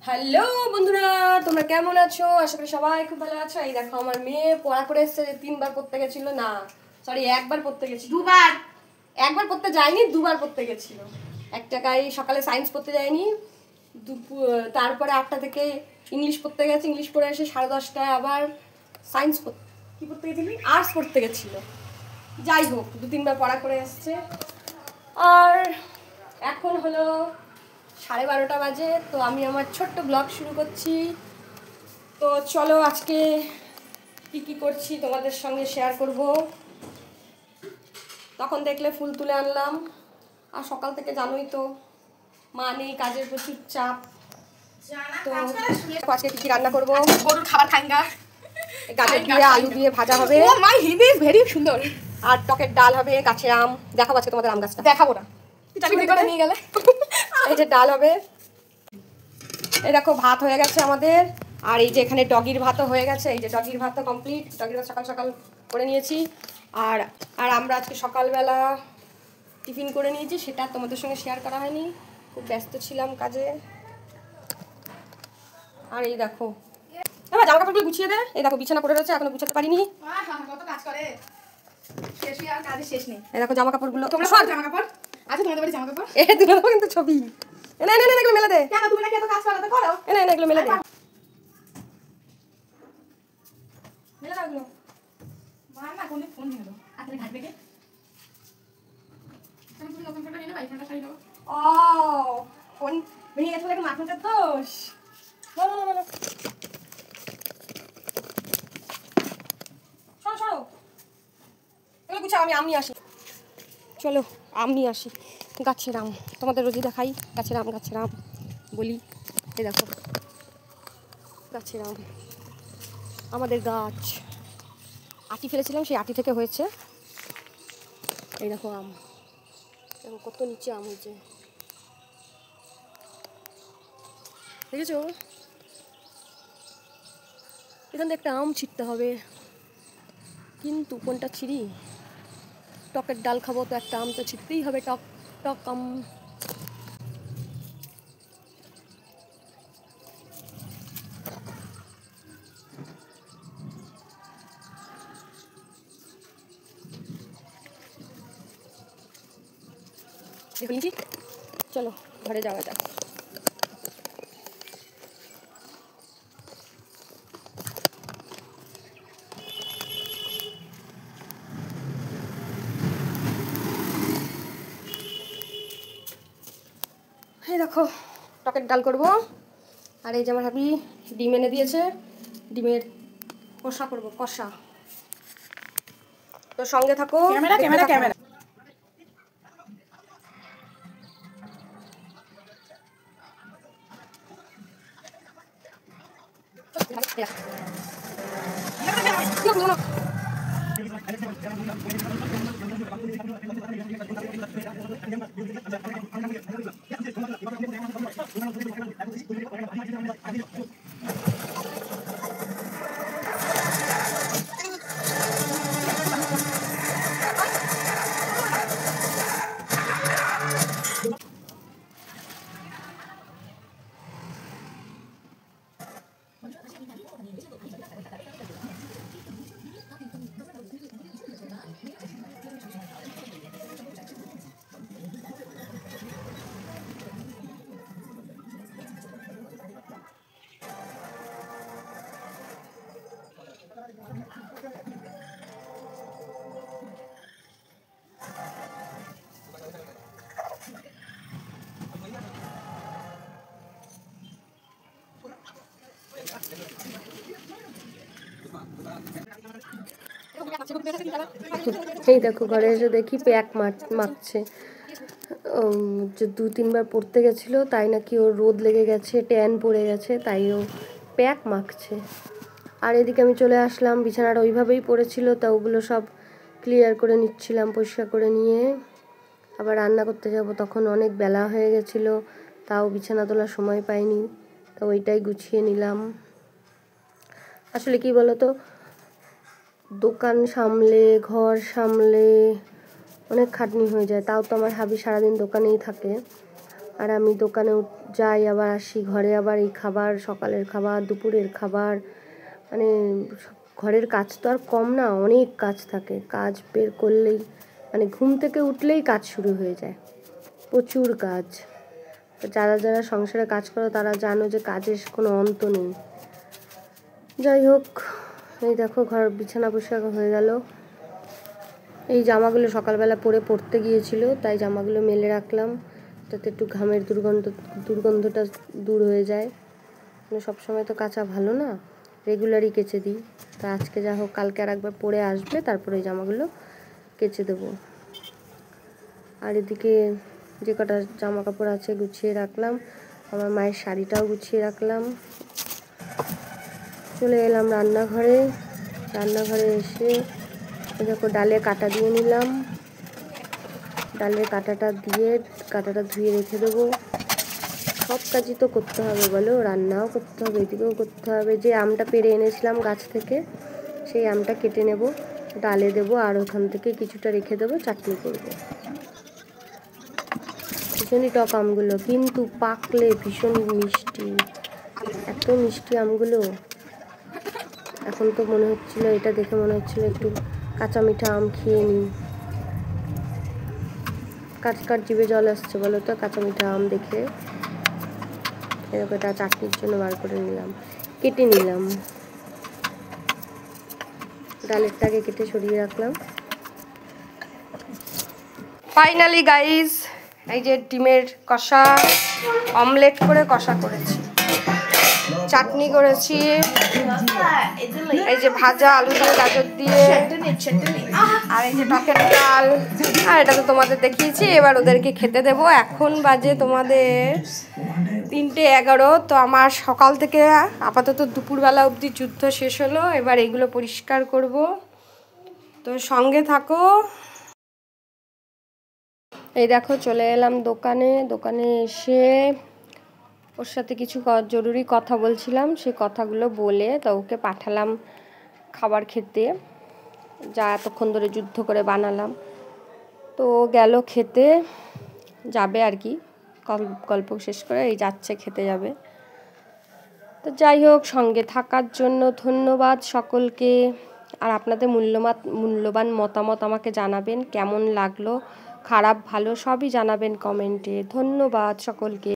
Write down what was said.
Hello বন্ধুরা, তোমরা কেমন আছো? আশা করি সবাই খুব ভালো আছো। এই দেখো আমার মেয়ে পড়া করে এসেছে, 3বার পড়তে গেছিল, না সরি 1বার পড়তে গেছিল, একবার পড়তে যায়নি, 2বার পড়তে গেছিল। এক টাকায় সকালে সায়েন্স পড়তে যায়নি, তারপরে 8টা থেকে ইংলিশ পড়তে গেছে, ইংলিশ পড়ে এসে 10:30টায় আবার সায়েন্স কি পড়তে গেছিলি, আর্টস পড়তে গেছিল। যাই হোক, 2-3বার পড়া করে এসছে। আর এখন হলো 12:30 বাজে, তো আমি আমার ছোট্ট ব্লগ শুরু করছি। তো চলো আজকে কি কি করছি তোমাদের সঙ্গে শেয়ার করব। তখন দেখলে ফুল তুলে আনলাম, আর সকাল থেকে জানোই তো মা নেই, কাজের প্রচুর চাপ। তো আজকে কি কি রান্না করবো, গরুর খাবার ঠাঙ্গা, গাজর দিয়ে আলু দিয়ে ভাজা হবে, ও মাই হিদি ইজ ভেরি সুন্দর, আর টকের ডাল হবে, গাছের আম দেখাবো আজকে তোমাদের, আম গাছটা দেখাবো না, চাবি করে নিয়ে গেলে। এই যে ডাল হবে, এই দেখো ভাত হয়ে গেছে আমাদের। আর এই যে এখানে ডগির ভাতও হয়ে গেছে, এই যে ডগির ভাতও কমপ্লিট, ডগির ভাত সকাল সকাল করে নিয়েছি। আর আর আমরা আজকে সকালবেলা টিফিন করে নিয়েছি, সেটা তোমাদের সঙ্গে শেয়ার করা হয়নি, খুব ব্যস্ত ছিলাম কাজে। আর এই দেখো এবার জামা কাপড়গুলো গুছিয়ে দে, এই দেখো বিছানা পড়ে রয়েছে, এখনো গুছাতে পারিনি। কত কাজ করে, শেষই আর কাজে শেষ নেই। এই দেখো জামা কাপড়গুলো, তোমরা সব জামা কাপড় আছে, তোমাদের বাড়ি জামা কাপড় এ দুটো কিন্তু ছবি, এনে এনে এগুলো মেলে দে, কেন তুমি নাকি এত কাজ করো, তো করো, এনে এনে এগুলো মেলে দে, মেলে দাও এগুলো। মার না কোন ফোন নিয়ে দাও আপনি ঘাট থেকে, আমি তুমি নতুন ফোনটা নিয়ে নাও, আইফোনটা শাড়ি দাও। ও ফোন ভেঙে গেছে দেখে মাথাটার দোষ, বলো বলো বলো, সরো সরো এগুলো গুছাও, আমি আম নিয়ে আসি। চলো আম নিয়ে আসি, গাছের আম তোমাদের রোজই দেখাই, গাছের আম গাছের আম বলি। এই দেখো গাছের আম, আমাদের গাছ, আটি ফেলেছিলাম, সেই আটি থেকে হয়েছে। এই দেখো আম, দেখো কত নিচে আম হয়েছে, দেখেছো? এখান থেকে একটা আম ছিঁড়তে হবে, কিন্তু কোনটা ছিঁড়ি? টকের ডাল খাবো তো একটা আম তো ছিঁড়তেই হবে, টক টক আম। দেখুন কি, চলো ঘরে যাওয়া যাক। এই দেখো টকের ডাল করব, আর এই যে আমার হাবি ডিম এনে দিয়েছে, ডিমের কষা করব, কষা। তো সঙ্গে থাকো, ক্যামেরা ক্যামেরা ক্যামেরা, এই দেখো ঘরে এসে দেখি প্যাক মাখছে, যে 2-3বার পড়তে গেছিলো, তাই নাকি ওর রোদ লেগে গেছে, ট্যান পড়ে গেছে, তাই ও প্যাক মাখছে। আর এদিকে আমি চলে আসলাম, বিছানাটা ওইভাবেই পড়েছিল, তা ওগুলো সব ক্লিয়ার করে নিচ্ছিলাম, পরিষ্কার করে নিয়ে আবার রান্না করতে যাব। তখন অনেক বেলা হয়ে গেছিলো, তাও বিছানা তোলার সময় পাইনি, তা ওইটাই গুছিয়ে নিলাম। আসলে কি বলো তো, দোকান সামলে ঘর সামলে অনেক খাটনি হয়ে যায়, তাও তো আমার হাবি সারাদিন দোকানেই থাকে, আর আমি দোকানে যাই আবার আসি, ঘরে আবার এই খাবার, সকালের খাবার, দুপুরের খাবার, মানে ঘরের কাজ তো আর কম না, অনেক কাজ থাকে। কাজ বের করলেই মানে ঘুম থেকে উঠলেই কাজ শুরু হয়ে যায়, প্রচুর কাজ। তো যারা যারা সংসারে কাজ করো তারা জানো যে কাজের কোনো অন্ত নেই। যাই হোক, এই দেখো ঘর বিছানা পরিষ্কার হয়ে গেল। এই জামাগুলো সকালবেলা পরতে গিয়েছিল, তাই জামাগুলো মেলে রাখলাম যাতে একটু ঘামের দুর্গন্ধটা দূর হয়ে যায়। সবসময় তো কাচা ভালো না, রেগুলারই কেচে দিই। তা আজকে যা হোক, কালকে আর একবার পরে আসবে, তারপরে এই জামাগুলো কেচে দেবো। আর এদিকে যে কটা জামা কাপড় আছে গুছিয়ে রাখলাম, আমার মায়ের শাড়িটাও গুছিয়ে রাখলাম। চলে এলাম রান্নাঘরে। রান্নাঘরে এসে দেখো ডালে কাটা দিয়ে নিলাম। ডালের কাটাটা ধুয়ে রেখে দেবো। সব কাজই তো করতে হবে বলো, রান্নাও করতে হবে, এদিকেও করতে হবে। যে আমটা পেড়ে এনেছিলাম গাছ থেকে, সেই আমটা কেটে নেব, ডালে দেবো, আর ওখান থেকে কিছুটা রেখে দেবো, চাটনি করবো। ভীষণই টক আমগুলো, কিন্তু পাকলে ভীষণই মিষ্টি, এত মিষ্টি আমগুলো। এখন তো মনে হচ্ছিল, এটা দেখে মনে হচ্ছিল একটু কাঁচা মিঠা আম খেয়ে নিই। কার জিভে জল আসছে বলো তো কাঁচা মিঠা আম দেখে। এরকম এটা চাটনির জন্য বার করে নিলাম, কেটে নিলাম। ডালেরটাকে কেটে সরিয়ে রাখলাম। ফাইনালি গাইস, এই যে ডিমের কষা, অমলেট করে কষা করেছি, চাটনি করেছি, এই যে ভাজা আলু দিয়ে গাজর দিয়ে, আর এই যে টকের ডাল। আর এটা তো তোমাদের দেখিয়েছি, এবার ওদেরকে খেতে দেবো। এখন বাজে তোমাদের 3:11। তো আমার সকাল থেকে আপাতত দুপুরবেলা অবধি যুদ্ধ শেষ হলো। এবার এগুলো পরিষ্কার করব, তো সঙ্গে থাকো। এই দেখো চলে এলাম দোকানে এসে ওর সাথে কিছু জরুরি কথা বলছিলাম, সেই কথাগুলো বলে তো ওকে পাঠালাম খাবার খেতে, যা এতক্ষণ ধরে যুদ্ধ করে বানালাম। তো গেল খেতে, যাবে আর কি, গল্প শেষ করে এই যাচ্ছে, খেতে যাবে। তো যাই হোক, সঙ্গে থাকার জন্য ধন্যবাদ সকলকে। আর আপনাদের মূল্যবান মতামত আমাকে জানাবেন, কেমন লাগলো, খারাপ ভালো সবই জানাবেন কমেন্টে। ধন্যবাদ সকলকে।